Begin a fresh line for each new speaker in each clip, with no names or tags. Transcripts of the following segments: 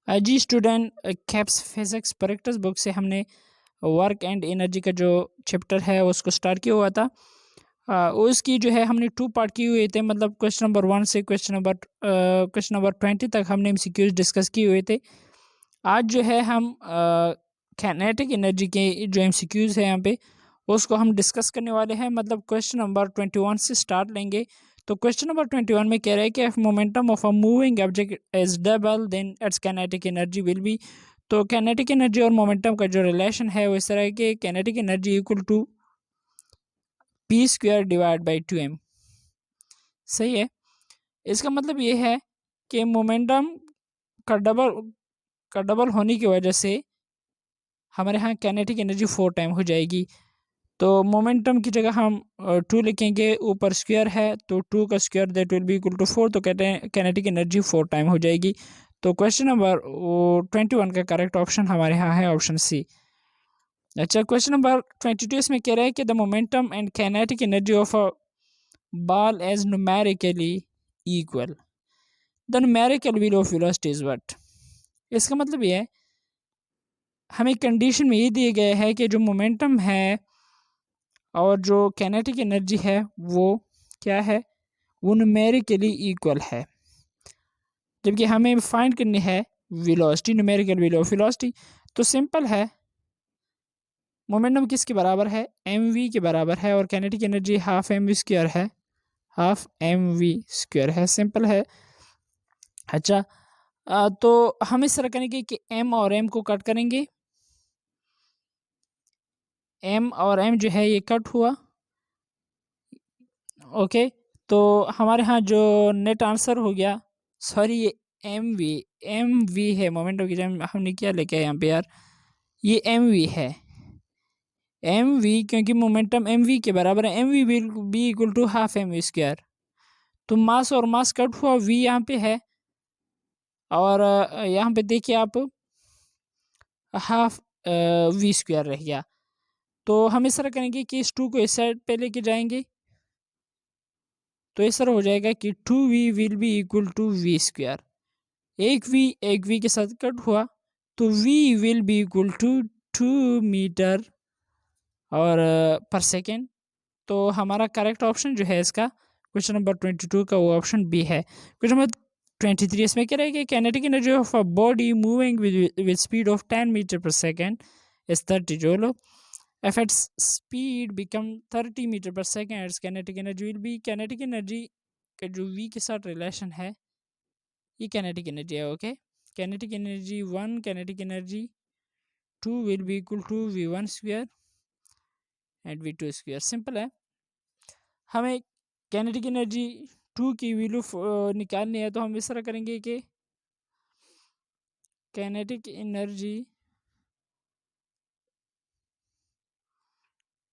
जी student, Caps physics practice book से हमने work and energy का जो चैप्टर है उसको स्टार्ट किया हुआ था। उसकी जो है हमने 2 पार्ट किए हुए थे, मतलब क्वेश्चन नंबर 1 से क्वेश्चन नंबर 20 तक हमने एमसीक्यूज डिस्कस किए हुए थे। आज जो है हम काइनेटिक एनर्जी के जो एमसीक्यूज है यहाँ पे उसको हम डिस्कस करने वाले हैं, मतलब क्वेश्चन नंबर 21 से स्टार्ट लेंगे। तो क्वेश्चन नंबर 21 में कह रहा है कि if momentum of a moving object is double then its kinetic energy will be. तो काइनेटिक एनर्जी और मोमेंटम का जो रिलेशन है वो इस तरह है कि kinetic energy equal to p square divide by 2m। सही है। इसका मतलब ये है कि मोमेंटम का डबल होने की वजह से हमारे यहाँ काइनेटिक एनर्जी 4 टाइम हो जाएगी। तो मोमेंटम की जगह हम 2 लिखेंगे, ऊपर स्क्वायर है तो 2 का square that will be equal to 4, तो कहते हैं काइनेटिक एनर्जी 4 टाइम हो जाएगी। तो क्वेश्चन नंबर 21 का करेक्ट ऑप्शन हमारे यहाँ है ऑप्शन सी। अच्छा, क्वेश्चन नंबर 22 इसमें कह रहा है कि the momentum and kinetic energy of a ball as numerically equal, the numerical value of velocity is what. इसका मतलब ये है, हमें कंडीशन में ये दिए गए है कि जो मोमेंटम है और जो काइनेटिक एनर्जी है वो क्या है, वो न्यूमेरिकली इक्वल है, जबकि हमें फाइंड करनी है velocity, numerical value of velocity. तो सिंपल है, मोमेंटम किसके बराबर है, mv के बराबर है, और kinetic energy half mv square है, हाफ mv स्क्वायर है, सिंपल है। अच्छा, तो हम इस तरह करेंगे कि m और m को कट करेंगे, m और m जो है ये कट हुआ। ओके, तो हमारे यहाँ जो नेट आंसर हो गया, सॉरी ये एम वी है, मोमेंटम की जगह हमने क्या लेके आए यहाँ पे यार, ये mv है, mv, क्योंकि मोमेंटम mv के बराबर है, mv will be equal to half mv square. तो मास और मास कट हुआ, v यहाँ पे है, और यहाँ पे देखिए आप हाफ वी स्क्वायर रह गया। तो हम इस तरह करेंगे कि इस 2 को इस साइड पे लेके जाएंगे, तो इस तरह हो जाएगा कि 2v will be equal to v square. एक v के साथ कट हुआ, तो v will be equal to 2 metre और पर सेकेंड। तो हमारा करेक्ट ऑप्शन जो है इसका क्वेश्चन नंबर 22 का वो ऑप्शन बी है। क्वेश्चन नंबर 23 इसमें क्या रहेगा, kinetic energy of a body moving with speed of 10 metre per second is 30 joule. If its speed become 30 metre per second, its kinetic energy will be, kinetic energy का जो v के साथ relation है ये kinetic energy है। Okay, kinetic energy 1, kinetic energy 2 will be equal to v1 square and v2 square। Simple है, हमें kinetic energy 2 की वैल्यू निकालनी है, तो हम इस तरह करेंगे कि काइनेटिक एनर्जी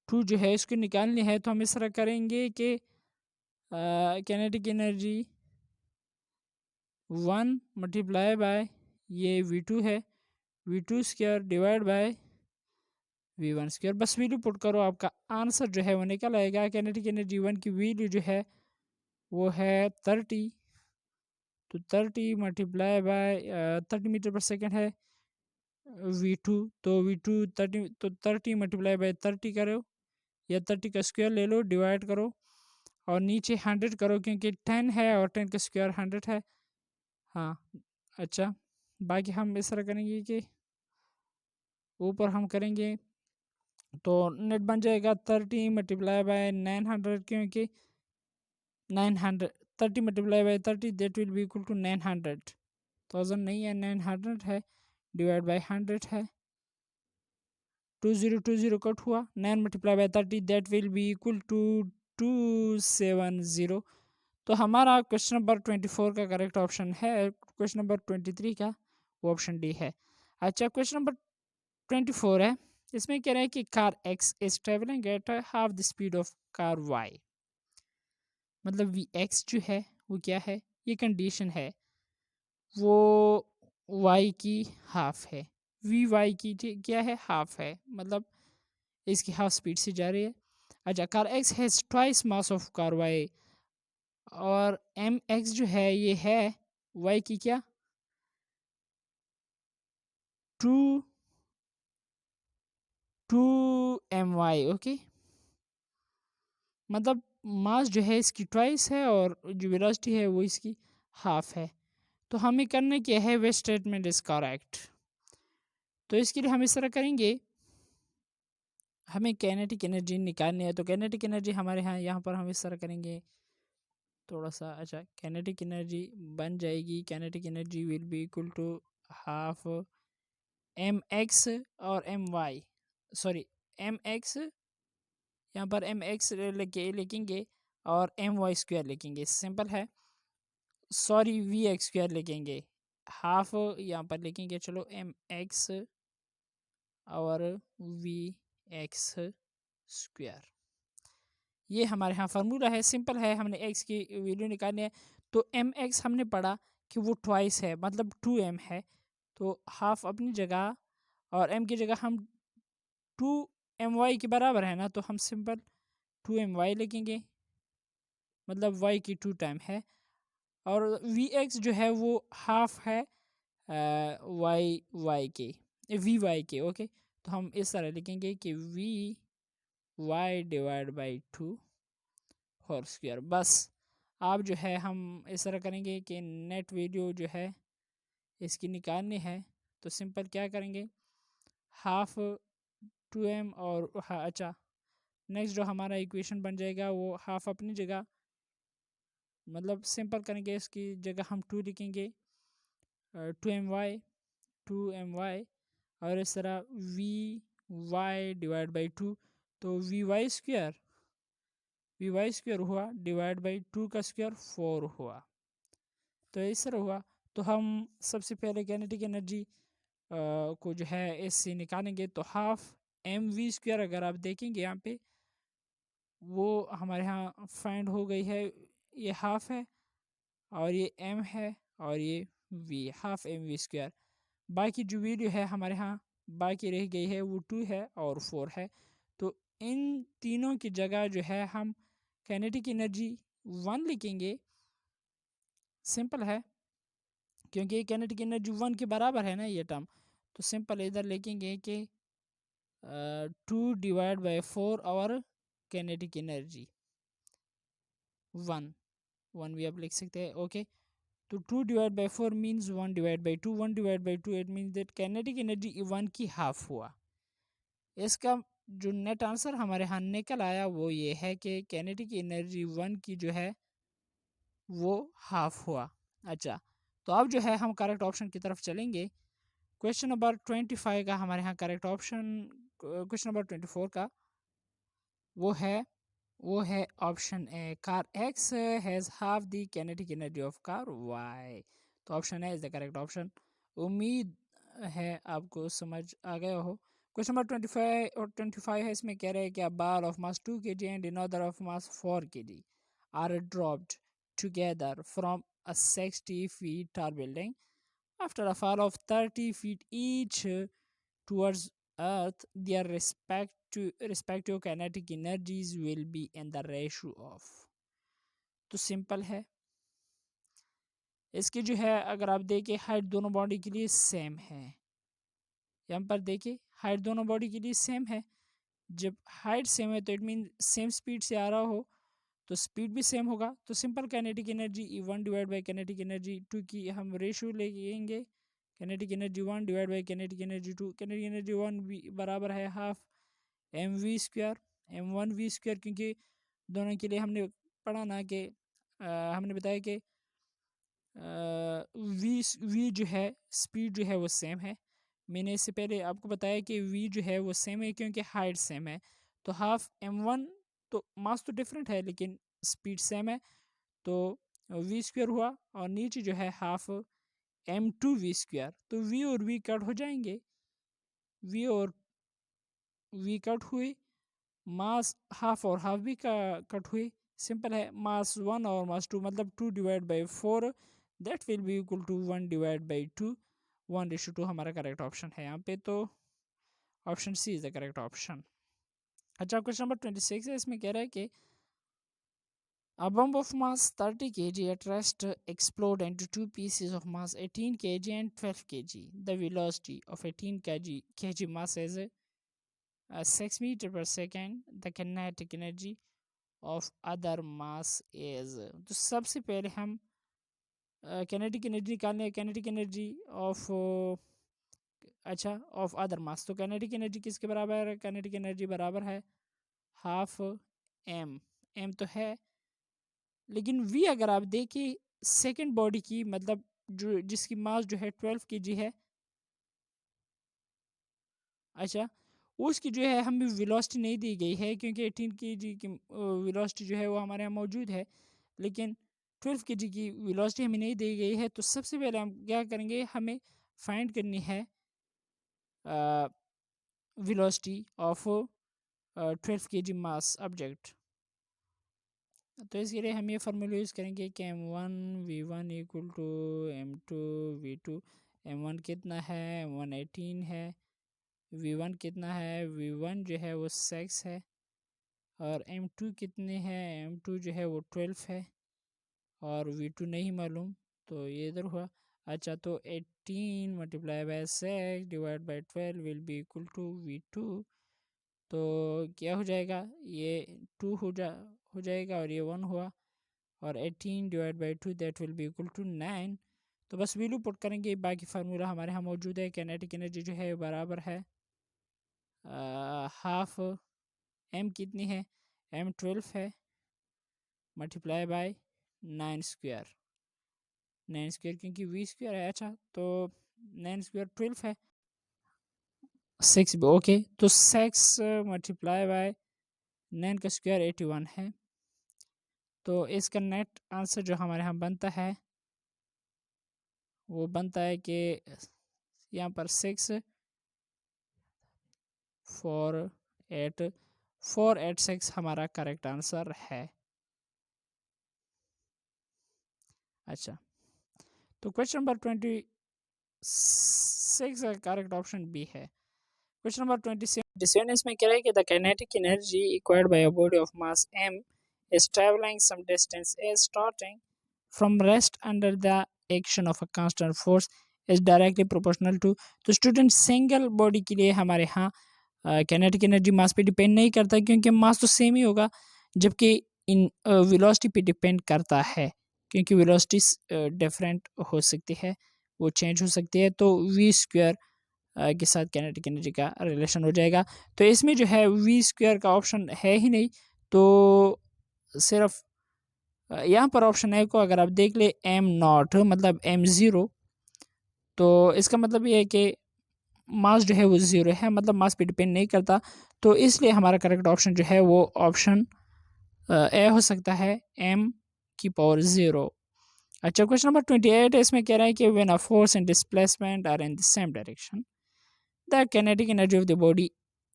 2 जो है इसको निकालनी है, तो हम इस तरह करेंगे कि काइनेटिक एनर्जी 1 मल्टीप्लाई बाय ये v2 है, v2 square divide by v1 square. बस वैल्यू पुट करो, आपका आंसर जो है वो निकल आएगा। काइनेटिक एनर्जी 1 की वैल्यू जो है वो है 30, तो 30 multiply by 30 metre per second है v2, तो v2 30, तो 30 मल्टीप्लाई बाय 30 करो, या 30 का स्क्वायर ले लो, डिवाइड करो और नीचे 100 करो, क्योंकि 10 है और 10 का स्क्वायर 100 है। हाँ, अच्छा, बाकी हम इस तरह करेंगे कि ऊपर हम करेंगे तो नेट बन जाएगा 30 मल्टीप्लाई बाय 900, क्योंकि 900, 30 multiply by 30 that will be equal to 900, 1000 नहीं है 900 है, डिवाइड बाय 100 है, 2020 कट हुआ, 9 multiply by 30 that will be equal to 270। तो हमारा क्वेश्चन नंबर 24 का करेक्ट ऑप्शन है, क्वेश्चन नंबर 23 का वो ऑप्शन डी है। अच्छा, क्वेश्चन नंबर 24 है, इसमें कह रहा है कि car x is travelling at half the speed of car y. मतलब वी एक्स जो है वो क्या है, ये कंडीशन है, वो वाई की हाफ है, वी वाई की क्या है, हाफ है, मतलब इसकी हाफ स्पीड से जा रही है। अच्छा, car x has twice mass of car y, और एम एक्स जो है ये है वाई की क्या, टू एम वाई। ओके, मतलब मास जो है इसकी ट्वाइस है और जो वेलोसिटी है वो इसकी हाफ है। तो हमें करना क्या है, वे स्टेटमेंट इज करेक्ट। तो इसके लिए हम इस तरह करेंगे, हमें कैनेटिक एनर्जी निकालनी है। तो कैनेटिक एनर्जी हमारे यहाँ पर हम इस तरह करेंगे थोड़ा सा। अच्छा, कैनेटिक एनर्जी बन जाएगी, kinetic energy will be equal to half M X और M Y, sorry M X, यहाँ पर एम एक्स लिखेंगे और एम वाई स्क्वायर लिखेंगे, सिंपल है। सॉरी वी एक्स स्क्वायर लिखेंगे, हाफ यहाँ पर लिखेंगे, चलो एम एक्स और वी एक्स स्क्वायर। ये हमारे यहाँ फार्मूला है, सिंपल है, हमने एक्स की वैल्यू निकालनी है। तो एम एक्स हमने पढ़ा कि वो ट्वाइस है, मतलब 2m है, तो हाफ अपनी जगह और m की जगह हम 2my के बराबर है ना, तो हम सिंपल 2my लिखेंगे, मतलब y की 2 टाइम है। और vx जो है वो हाफ है y के, vy के। ओके, तो हम इस तरह लिखेंगे कि vy divide by 2 whole square. बस आप जो है हम इस तरह करेंगे कि नेट वैल्यू जो है इसकी निकालनी है। तो सिंपल क्या करेंगे, हाफ 2m और अच्छा, नेक्स्ट जो हमारा इक्वेशन बन जाएगा वो हाफ अपनी जगह, मतलब सिंपल करेंगे, इसकी जगह हम 2 लिखेंगे, 2my और इस तरह vy डिवाइड बाई 2, तो वी वाई स्क्वायर हुआ डिवाइड बाई 2 का स्क्वायर 4 हुआ। तो इस तरह हुआ। तो हम सबसे पहले कैनेटिक एनर्जी को जो है इससे निकालेंगे। तो हाफ एम वी स्क्वायर अगर आप देखेंगे यहाँ पे, वो हमारे यहाँ फाइंड हो गई है, ये हाफ है और ये एम है और ये v, half m v square. बाकी जो वैल्यू है हमारे यहाँ बाकी रह गई है वो 2 है और 4 है। तो इन तीनों की जगह जो है हम काइनेटिक एनर्जी 1 लिखेंगे, सिंपल है, क्योंकि काइनेटिक एनर्जी 1 के बराबर है ना ये टर्म। तो सिंपल इधर लिखेंगे कि 2 डिवाइड बाई 4 और काइनेटिक एनर्जी 1 भी आप लिख सकते हैं। ओके, तो 2 divide by 4 means 1 divide by 2, 1 divide by 2 it means that kinetic energy 1 की हाफ हुआ। इसका जो नेट आंसर हमारे यहाँ निकल आया वो ये है कि काइनेटिक एनर्जी 1 की जो है वो हाफ हुआ। अच्छा, तो अब जो है हम करेक्ट ऑप्शन की तरफ चलेंगे। क्वेश्चन नंबर 25 का हमारे यहाँ करेक्ट ऑप्शन, क्वेश्चन नंबर 24 का वो है option A, car x has half the kinetic energy of car Y. तो option A is the correct option. उम्मीद है आपको समझ आ गया हो। क्वेश्चन नंबर 25 है, इसमें कह रहे हैं कि a ball of mass 2 kg and another of mass 4 kg are dropped together from a 60 feet tall building after a fall of 30 feet each towards earth. Their respective kinetic energies will be in the ratio of। तो simple है, इसकी जो है अगर आप देखें height दोनों body के लिए सेम है। यहाँ पर देखिए हाइट दोनों बॉडी के लिए सेम है। जब हाइट सेम है तो इट मीन सेम स्पीड से आ रहा हो तो स्पीड भी सेम होगा। तो simple kinetic energy 1 divide by kinetic energy 2 की हम रेशियो लेंगे। Kinetic energy 1 divide by kinetic energy 2, kinetic energy 1 भी बराबर है half m v square, m1 v square, क्योंकि दोनों के लिए हमने पढ़ा ना कि हमने बताया कि वी जो है स्पीड जो है वो सेम है। मैंने इससे पहले आपको बताया कि वी जो है वो सेम है क्योंकि हाइट सेम है। तो हाफ m1, तो मास तो डिफरेंट है लेकिन स्पीड सेम है, तो वी स्क्वायर हुआ और नीचे जो है हाफ m2 वी स्क्वायर। तो वी और वी कट हो जाएंगे, वी और वी कट हुए, मास हाफ और हाफ भी का कट हुए। सिंपल है, मास 1 और मास 2 मतलब 2 divide by 4 that will be equal to 1 divide by 2, 1:2 हमारा करेक्ट ऑप्शन है यहाँ पे। तो option c is the correct option. अच्छा, क्वेश्चन नंबर 26 है, इसमें कह रहा है कि A bomb of mass 30 kg at rest explode into two pieces of mass 18 kg and 12 kg. The velocity of 18 kg mass is 6 meter per second. The kinetic energy of other mass is, तो सबसे पहले हम kinetic energy निकालने हैं. kinetic energy of अच्छा of other मास. तो kinetic energy किसके बराबर है? kinetic energy बराबर है हाफ एम. एम तो है, लेकिन वी अगर आप देखिए सेकंड बॉडी की, मतलब जो जिसकी मास जो है 12 kg है, अच्छा उसकी जो है हमें वेलोसिटी नहीं दी गई है, क्योंकि 18 kg की वेलोसिटी जो है वो हमारे यहाँ मौजूद है, लेकिन 12 kg की वेलोसिटी हमें नहीं दी गई है. तो सबसे पहले हम क्या करेंगे, हमें फाइंड करनी है velocity of 12 kg mass object. तो इसके लिए हम ये फार्मूला यूज़ करेंगे कि m1 v1 equal to m2 v2. m1 कितना है? m1 18 है. v1 कितना है? v1 जो है वो 6 है. और m2 कितने हैं? m2 जो है वो 12 है. और v2 नहीं मालूम, तो ये इधर हुआ. अच्छा, तो 18 multiply by 6 divide by 12 will be equal to v2. तो क्या हो जाएगा? ये 2 हो जाएगा और ये 1 हुआ. और 18 divide by 2 that will be equal to 9. तो बस वैल्यू पुट करेंगे, बाकी फार्मूला हमारे यहाँ मौजूद है. किनेटिक एनर्जी जो है बराबर है हाफ एम कितनी है? एम 12 है, मल्टीप्लाई बाय 9 स्क्वायर. 9 स्क्वायर क्योंकि वी स्क्वायर है. अच्छा, तो 9 स्क्वायर 12 है. 6 ओके, तो 6 मल्टीप्लाई बाय 9 का स्क्वायर 81 है. तो इसका नेट आंसर जो हमारे यहाँ बनता है वो बनता है कि यहाँ पर 6 486 हमारा करेक्ट आंसर है. अच्छा, तो क्वेश्चन नंबर 26 का करेक्ट ऑप्शन बी है. क्वेश्चन नंबर 27 इसमें कह रहा है कि the kinetic energy acquired by a body of mass m is traveling some distance is starting from rest under the action of a constant force is directly proportional to. तो student single body के लिए हमारे यहाँ kinetic energy मास पे depend नहीं करता, क्योंकि मास तो सेम ही होगा, जबकि इन वेलोसिटी पे डिपेंड करता है, क्योंकि वेलोसिटी डिफरेंट हो सकती है, वो चेंज हो सकती है. तो वी स्क्वायर के साथ काइनेटिक एनर्जी का रिलेशन हो जाएगा. तो इसमें जो है वी स्क्वायर का ऑप्शन है ही नहीं, तो सिर्फ यहाँ पर ऑप्शन ए को अगर आप देख ले एम नॉट मतलब एम ज़ीरो, तो इसका मतलब ये है कि मास जो है वो ज़ीरो है, मतलब मास पे डिपेंड नहीं करता. तो इसलिए हमारा करेक्ट ऑप्शन जो है वो ऑप्शन ए हो सकता है, एम की पावर 0. अच्छा, क्वेश्चन नंबर 28 इसमें कह रहा है कि when a force and displacement are in the same direction the kinetic energy of the body.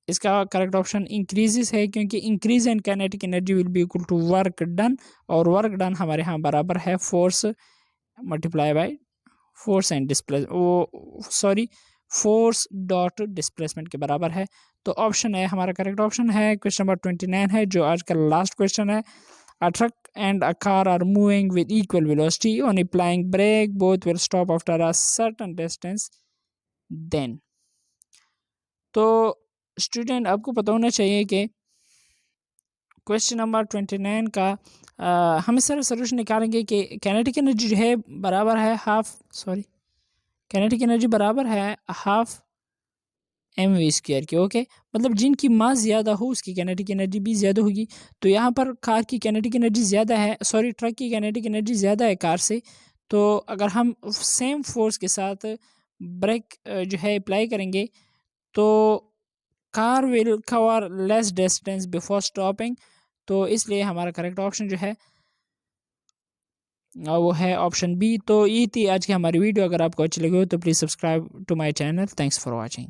इसका करेक्ट ऑप्शन इंक्रीजेस है, क्योंकि increase in kinetic energy will be equal to work done, और work done हमारे यहाँ बराबर है force multiply by force and displace force dot displacement के बराबर है. तो ऑप्शन है हमारा करेक्ट ऑप्शन है. क्वेश्चन नंबर 29 है, जो आज का लास्ट क्वेश्चन है. A truck and a car are moving with equal velocity. On applying brake, both will stop after a certain distance. Then, तो स्टूडेंट आपको पता होना चाहिए कि क्वेश्चन नंबर 29 का हम इस तरह सोल्यूशन निकालेंगे कि काइनेटिक एनर्जी जो है बराबर है काइनेटिक एनर्जी बराबर है हाफ एम वी स्क्वायर के. ओके, मतलब जिनकी मास ज़्यादा हो उसकी काइनेटिक एनर्जी भी ज़्यादा होगी. तो यहाँ पर कार की काइनेटिक एनर्जी ज़्यादा है, ट्रक की काइनेटिक एनर्जी ज़्यादा है कार से. तो अगर हम सेम फोर्स के साथ ब्रेक जो है अप्लाई करेंगे, तो car will cover less distance before stopping. तो इसलिए हमारा करेक्ट ऑप्शन जो है वो है ऑप्शन बी. तो ये थी आज की हमारी वीडियो. अगर आपको अच्छी लगी हो तो please subscribe to my channel. Thanks for watching.